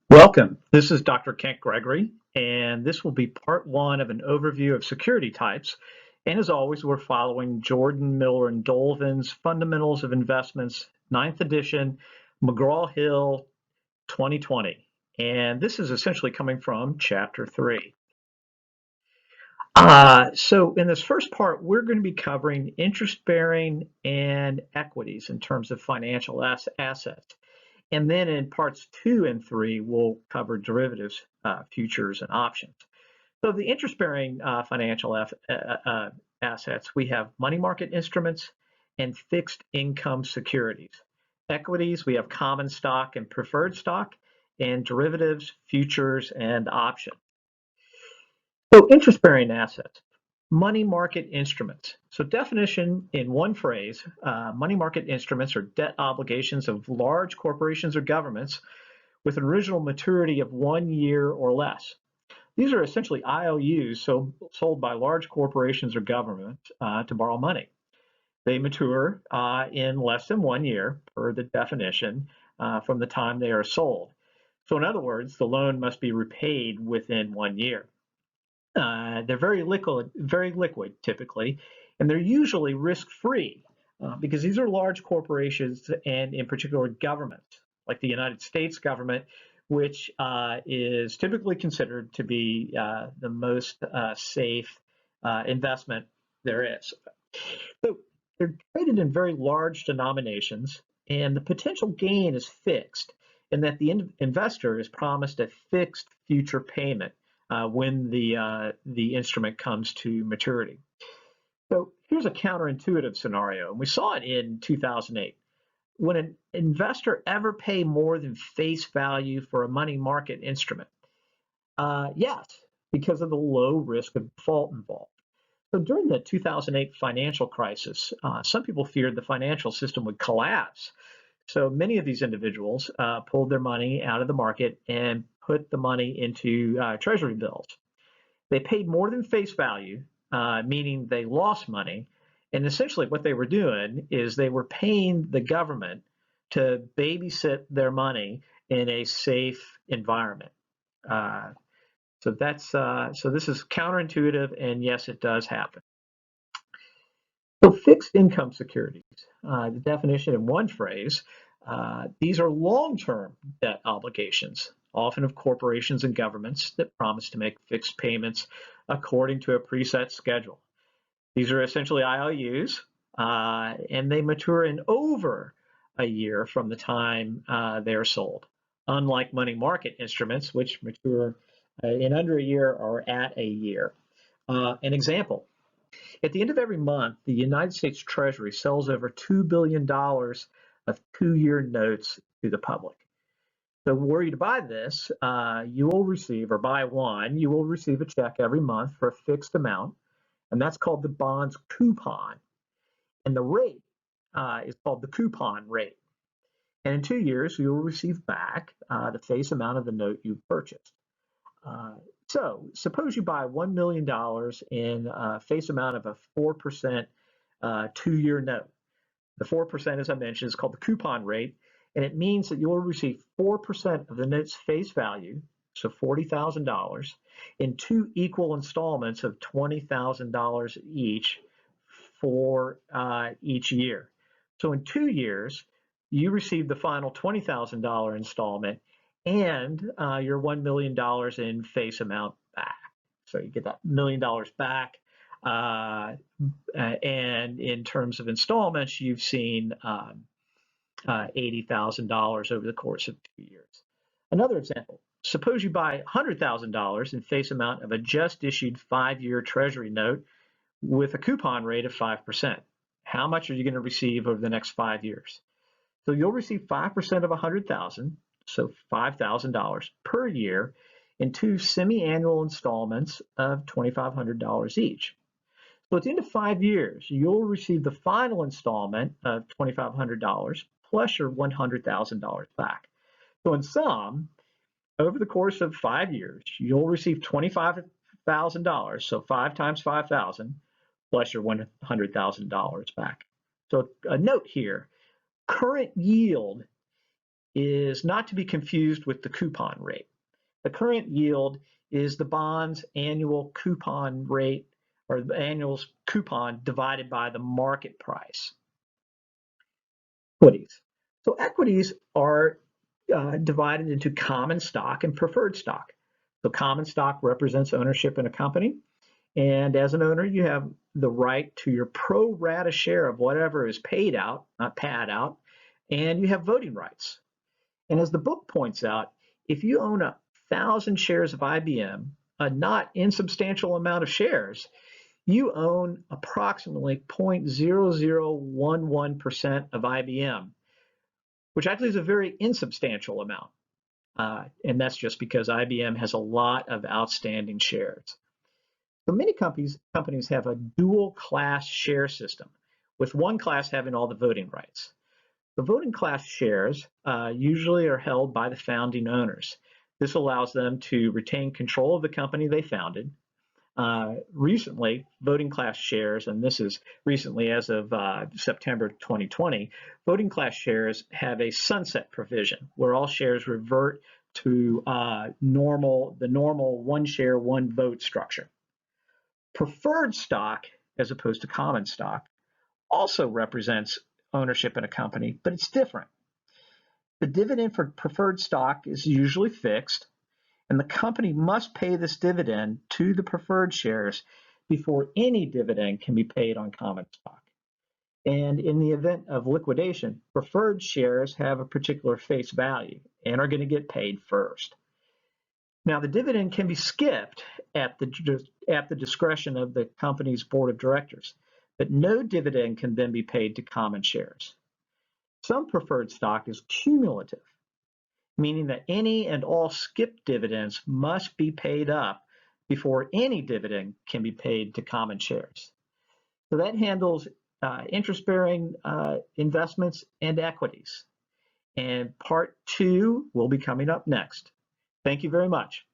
Welcome. This is Dr. Kent Gregory, and this will be part one of an overview of security types. And as always, we're following Jordan, Miller, and Dolvin's Fundamentals of Investments, ninth edition, McGraw-Hill 2020. And this is essentially coming from chapter 3. So in this first part, we're going to be covering interest-bearing and equities in terms of financial assets. And then in parts 2 and 3, we'll cover derivatives, futures, and options. So the interest-bearing financial assets, we have money market instruments and fixed income securities. Equities, we have common stock and preferred stock, and derivatives, futures, and options. So interest-bearing assets, money market instruments. So definition in one phrase, money market instruments are debt obligations of large corporations or governments with an original maturity of 1 year or less. These are essentially IOUs sold by large corporations or governments to borrow money. They mature in less than 1 year per the definition from the time they are sold. So in other words, the loan must be repaid within 1 year. They're very liquid typically, and they're usually risk-free because these are large corporations and in particular governments, like the United States government, which is typically considered to be the most safe investment there is. So they're traded in very large denominations, and the potential gain is fixed in that the investor is promised a fixed future payment when the instrument comes to maturity. So here's a counterintuitive scenario, and we saw it in 2008. Would an investor ever pay more than face value for a money market instrument? Yes, because of the low risk of default involved. So during the 2008 financial crisis, some people feared the financial system would collapse. So many of these individuals pulled their money out of the market and put the money into Treasury bills. They paid more than face value, meaning they lost money. And essentially what they were doing is they were paying the government to babysit their money in a safe environment. So this is counterintuitive, and yes, it does happen. So fixed income securities, the definition in one phrase, these are long-term debt obligations, often of corporations and governments that promise to make fixed payments according to a preset schedule. These are essentially IOUs, and they mature in over a year from the time they are sold, unlike money market instruments, which mature in under a year or at a year. An example, at the end of every month, the United States Treasury sells over $2 billion of 2-year notes to the public. So were you to buy this, you will receive, or buy one, you will receive a check every month for a fixed amount, and that's called the bond's coupon. And the rate is called the coupon rate. And in 2 years, you will receive back the face amount of the note you purchased. So suppose you buy $1 million in a face amount of a 4% 2-year note. The 4%, as I mentioned, is called the coupon rate, and it means that you will receive 4% of the note's face value, so $40,000, in 2 equal installments of $20,000 each for each year. So in 2 years, you receive the final $20,000 installment and your $1 million in face amount back. So you get that $1 million back. And in terms of installments, you've seen $80,000 over the course of 2 years. Another example, suppose you buy $100,000 in face amount of a just issued 5-year Treasury note with a coupon rate of 5%. How much are you going to receive over the next 5 years? So you'll receive 5% of $100,000, so $5,000 per year in 2 semi-annual installments of $2,500 each. So at the end of 5 years, you'll receive the final installment of $2,500 plus your $100,000 back. So in sum, over the course of 5 years, you'll receive $25,000, so 5 times 5,000 plus your $100,000 back. So a note here, current yield is not to be confused with the coupon rate. The current yield is the bond's annual coupon rate, or the annual coupon divided by the market price. Equities. So equities are divided into common stock and preferred stock. So common stock represents ownership in a company, and as an owner, you have the right to your pro rata share of whatever is paid out, not paid out, and you have voting rights. And as the book points out, if you own 1,000 shares of IBM, a not insubstantial amount of shares, you own approximately 0.0011% of IBM, which actually is a very insubstantial amount. And that's just because IBM has a lot of outstanding shares. So many companies have a dual class share system, with one class having all the voting rights. The voting class shares usually are held by the founding owners. This allows them to retain control of the company they founded. Recently, voting class shares, and this is recently as of September 2020, voting class shares have a sunset provision where all shares revert to the normal one share, one vote structure. Preferred stock, as opposed to common stock, also represents ownership in a company, but it's different. The dividend for preferred stock is usually fixed, and the company must pay this dividend to the preferred shares before any dividend can be paid on common stock. And in the event of liquidation, preferred shares have a particular face value and are going to get paid first. Now, the dividend can be skipped at the discretion of the company's board of directors, but no dividend can then be paid to common shares. Some preferred stock is cumulative, meaning that any and all skipped dividends must be paid up before any dividend can be paid to common shares. So that handles interest-bearing investments and equities. And part 2 will be coming up next. Thank you very much.